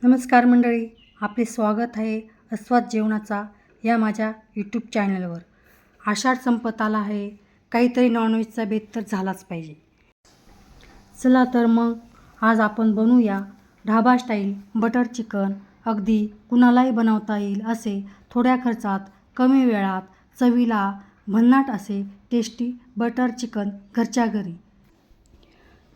नमस्कार मंडळी, आपले स्वागत आहे अस्वाद जेवणाचा या माझ्या यूट्यूब चॅनलवर. आषाढ संपत आला आहे, काहीतरी नॉनव्हेजचा बेत तर झालाच पाहिजे. चला तर मग आज आपण बनवूया ढाबा स्टाईल बटर चिकन. अगदी कुणालाही बनवता येईल असे थोड्या खर्चात, कमी वेळात, चवीला भन्नाट असे टेस्टी बटर चिकन घरच्या घरी.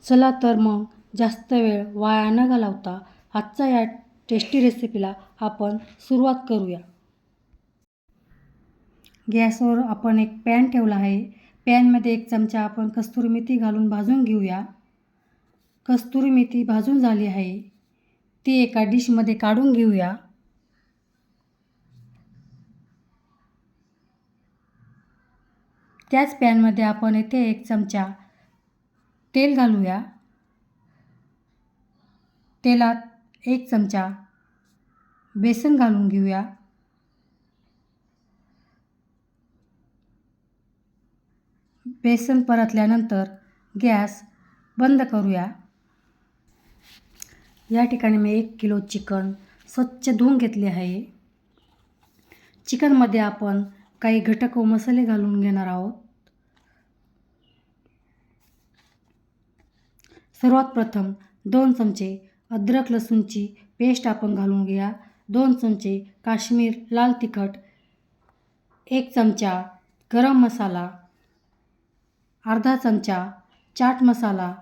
चला तर मग जास्त वेळ वाया न घालवता आजच्या या टेस्टी रेसिपीला आपण सुरुवात करूया. गॅसवर आपण एक पॅन ठेवला आहे. पॅनमध्ये 1 चमचा आपण कस्तुरी मेथी घालून भाजून घेऊया. कस्तुरी मेथी भाजून झाली आहे, ती एका डिशमध्ये काढून घेऊया. त्याच पॅनमध्ये आपण येथे 1 चमचा तेल घालूया. तेलात 1 चमचा बेसन घालून घेऊया. बेसन परतल्यानंतर गॅस बंद करूया. या ठिकाणी मी 1 किलो चिकन स्वच्छ धुवून घेतले आहे. चिकनमध्ये आपण काही घटक व मसाले घालून घेणार आहोत. सर्वात प्रथम 2 चमचे अद्रक लसूणची पेस्ट आपण घालून घेऊया. 2 चमचे काश्मीर लाल तिखट, 1 चमचा गरम मसाला, अर्धा चमचा चाट मसाला,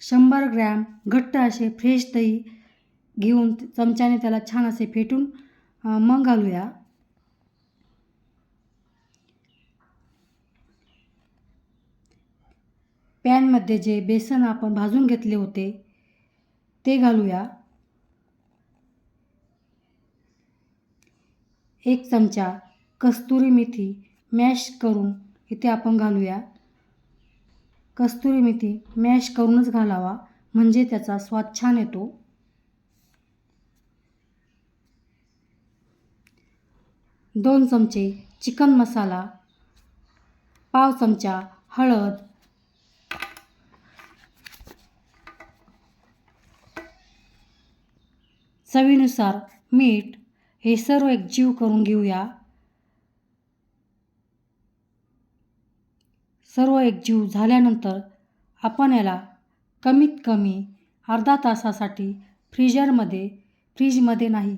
100 ग्रॅम घट्ट असे फ्रेश दही घेऊन चमच्याने त्याला छान असे फेटून मग घालूया. पॅनमध्ये जे बेसन आपण भाजून घेतले होते ते घालूया. 1 चमचा कस्तुरी मेथी मॅश करून इथे आपण घालूया. कस्तुरी मेथी मॅश करूनच घालावा, म्हणजे त्याचा स्वाद छान येतो. 2 चमचे चिकन मसाला, पाव चमचा हळद, चवीनुसार मीठ हे सर्व एकजीव करून घेऊया. सर्व एकजीव झाल्यानंतर आपण याला कमीत कमी अर्धा तासासाठी फ्रीजमध्ये नाही,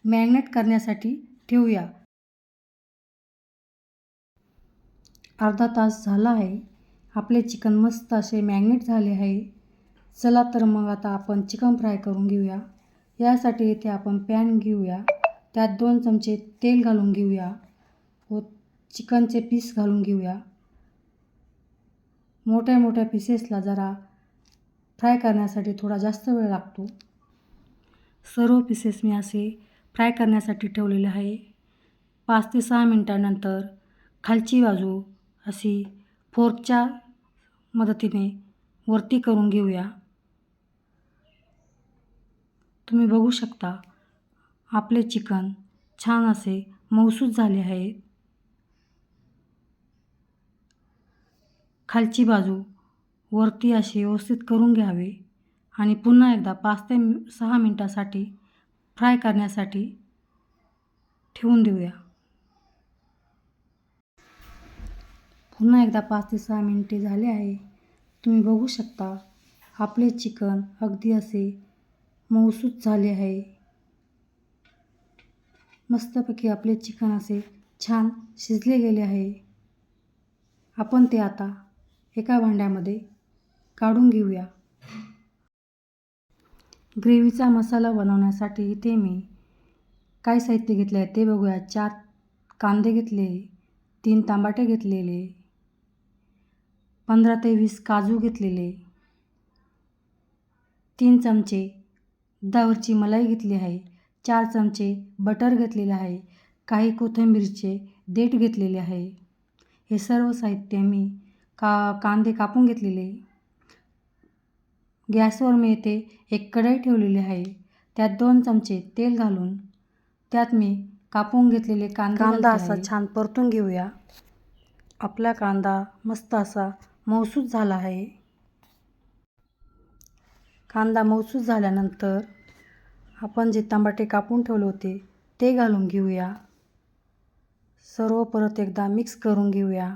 मॅग्नेट करण्यासाठी ठेवूया. अर्धा तास झाला आहे. आपले चिकन मस्त असे मॅग्नेट झाले आहे. चला तर मग आता आपण चिकन फ्राय करून घेऊया. यासाठी इथे आपण पॅन घेऊया. त्यात 2 चमचे तेल घालून घेऊया व चिकनचे पीस घालून घेऊया. मोठ्या मोठ्या पीसेसला जरा फ्राय करण्यासाठी थोडा जास्त वेळ लागतो. सर्व पीसेस मी असे फ्राय करण्यासाठी ठेवलेले आहे. 5 ते 6 मिनिटांनंतर खालची बाजू अशी फोर्कच्या मदतीने वरती करून घेऊया. तुम्ही बघू शकता आपले चिकन छान असे मऊसूत झाले आहे. खालची बाजू वरती अशी व्यवस्थित करून घ्यावे आणि पुन्हा एकदा 5 ते 6 मिनिटासाठी फ्राय करण्यासाठी ठेवून देऊया. पुन्हा एकदा 5 ते 6 मिनिटे झाले आहे. तुम्ही बघू शकता आपले चिकन अगदी असे मऊसूत झाले आहे. मस्तपैकी आपले चिकन असे छान शिजले गेले आहे. आपण ते आता एका भांड्यामध्ये काढून घेऊया. ग्रेव्हीचा मसाला बनवण्यासाठी इथे मी काय साहित्य घेतले आहे ते बघूया. 4 कांदे घेतले, 3 टमाटे घेतलेले, 15 ते 20 काजू घेतलेले, 3 चमचे दुधावरची मलाई घेतली आहे, 4 चमचे बटर घेतलेले आहे, काही कोथिंबीरचे देठ घेतलेले आहे. हे सर्व साहित्य मी कांदे कापून घेतलेले. गॅसवर मी येथे एक कढई ठेवलेली आहे. त्यात 2 चमचे तेल घालून त्यात मी कापून घेतलेले कांदा असा छान परतून घेऊया. आपला कांदा मस्त असा मऊसूत झाला आहे. कांदा मऊसूत झाल्यानंतर आपण जे टमाटे कापून ठेवले होते ते घालून घेऊया. सर्व परत एकदा मिक्स करून घेऊया.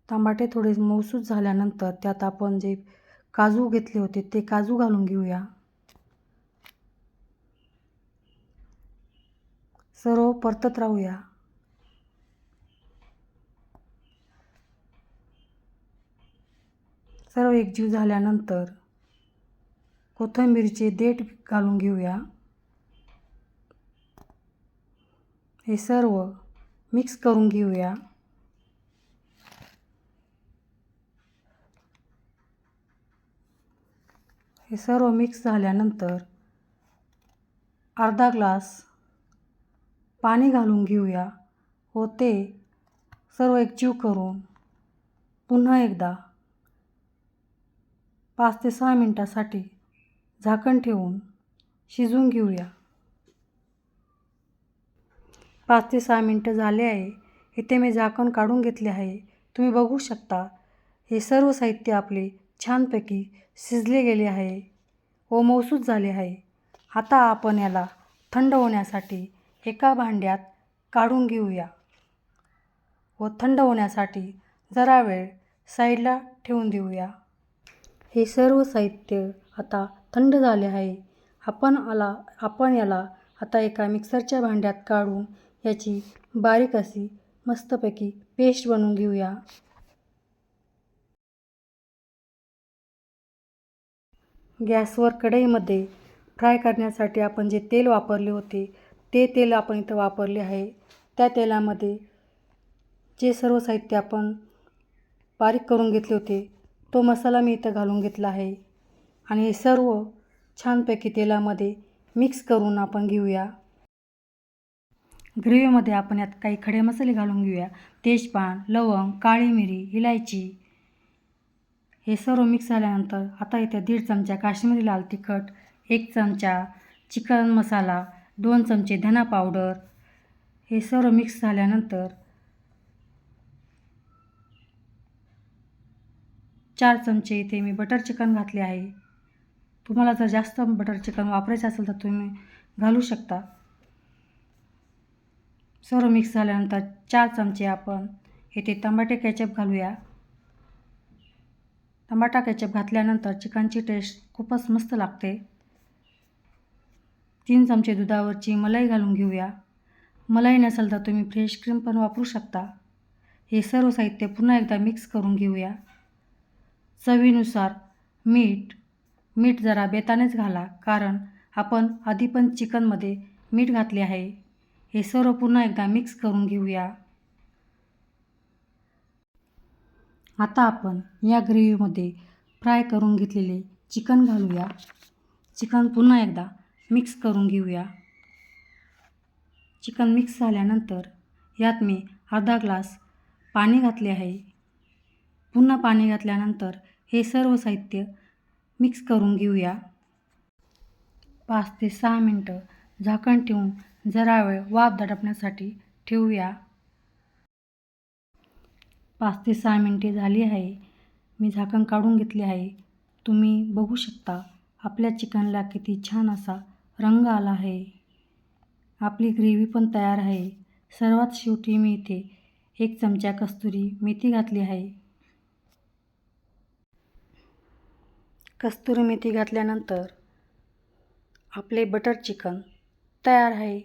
टमाटे थोडे मऊसूत झाल्यानंतर त्यात आपण जे काजू घेतले होते ते काजू घालून घेऊया. सर्व परतत राहूया. सर्व एकजीव झाल्यानंतर कोथिंबीरचे देठ घालून घेऊया. हे सर्व मिक्स करून घेऊया. हे सर्व मिक्स झाल्यानंतर अर्धा ग्लास पाणी घालून घेऊया व ते सर्व एकजीव करून पुन्हा एकदा 5 ते 6 मिनिटासाठी झाकण ठेवून शिजवून घेऊया. 5 ते 6 मिनिटं झाले आहे. इथे मी झाकण काढून घेतले आहे. तुम्ही बघू शकता हे सर्व साहित्य आपले छानपैकी शिजले गेले आहे व मऊसूत झाले आहे. आता आपण याला थंड होण्यासाठी एका भांड्यात काढून घेऊया व थंड होण्यासाठी जरा वेळ साईडला ठेवून देऊया. हे सर्व साहित्य आता थंड झाले आहे. आपण याला आता एका मिक्सरच्या भांड्यात काढून याची बारीक अशी मस्तपैकी पेस्ट बनवून घेऊया. गॅसवर कढईमध्ये फ्राय करण्यासाठी आपण जे तेल वापरले होते ते तेल आपण इथं वापरले आहे. त्या तेलामध्ये जे सर्व साहित्य आपण बारीक करून घेतले होते तो मसाला मी इथं घालून घेतला आहे आणि हे सर्व छानपैकी तेलामध्ये मिक्स करून आपण घेऊया. ग्रेव्हीमध्ये आपण यात काही खडे मसाले घालून घेऊया. तेजपान, लवंग, काळी मिरी, इलायची हे सर्व मिक्स झाल्यानंतर आता इथे 1.5 चमचा काश्मीरी लाल तिखट, 1 चमचा चिकन मसाला, 2 चमचे धना पावडर हे सर्व मिक्स झाल्यानंतर 4 चमचे इथे मी बटर चिकन घातले आहे. तुम्हाला जर जास्त बटर चिकन वापरायचं असेल तर तुम्ही घालू शकता. सर्व मिक्स झाल्यानंतर 4 चमचे आपण इथे टमाटे केचप घालूया. टमाटा केचप घातल्यानंतर चिकनची टेस्ट खूपच मस्त लागते. 3 चमचे दुधावरची मलाई घालून घेऊया. मलाई नसेल तर तुम्ही फ्रेश क्रीम पण वापरू शकता. हे सर्व साहित्य पुन्हा एकदा मिक्स करून घेऊया. चवीनुसार मीठ जरा बेतानेच घाला, कारण आपण आधी पण चिकनमध्ये मीठ घातले आहे. हे सर्व पुन्हा एकदा मिक्स करून घेऊया. आता आपण या ग्रेव्हीमध्ये फ्राय करून घेतलेले चिकन घालूया. चिकन पुन्हा एकदा मिक्स करून घेऊया. चिकन मिक्स झाल्यानंतर यात मी अर्धा ग्लास पाणी घातले आहे. पुन्हा पाणी घातल्यानंतर हे सर्व साहित्य मिक्स करून घेऊया. 5 ते 6 मिनिटं झाकण ठेवून जरा वेळ वाफ दडपण्यासाठी ठेवूया. 5 ते 6 मिनिटे झाली आहे. मी झाकण काढून घेतले आहे. तुम्ही बघू शकता आपल्या चिकनला किती छान असा रंग आला आहे. आपली ग्रेव्ही पण तयार आहे. सर्वात शेवटी मी इथे 1 चमचा कस्तुरी मेथी घातली आहे. कस्तुरी मेथी घातल्यानंतर आपले बटर चिकन तयार आहे.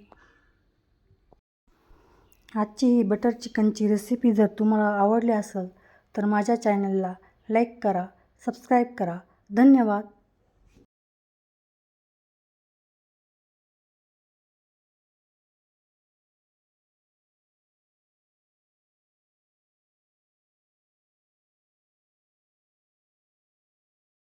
आजची ही बटर चिकनची रेसिपी जर तुम्हाला आवडली असेल तर माझ्या चॅनलला लाईक करा, सबस्क्राईब करा. धन्यवाद.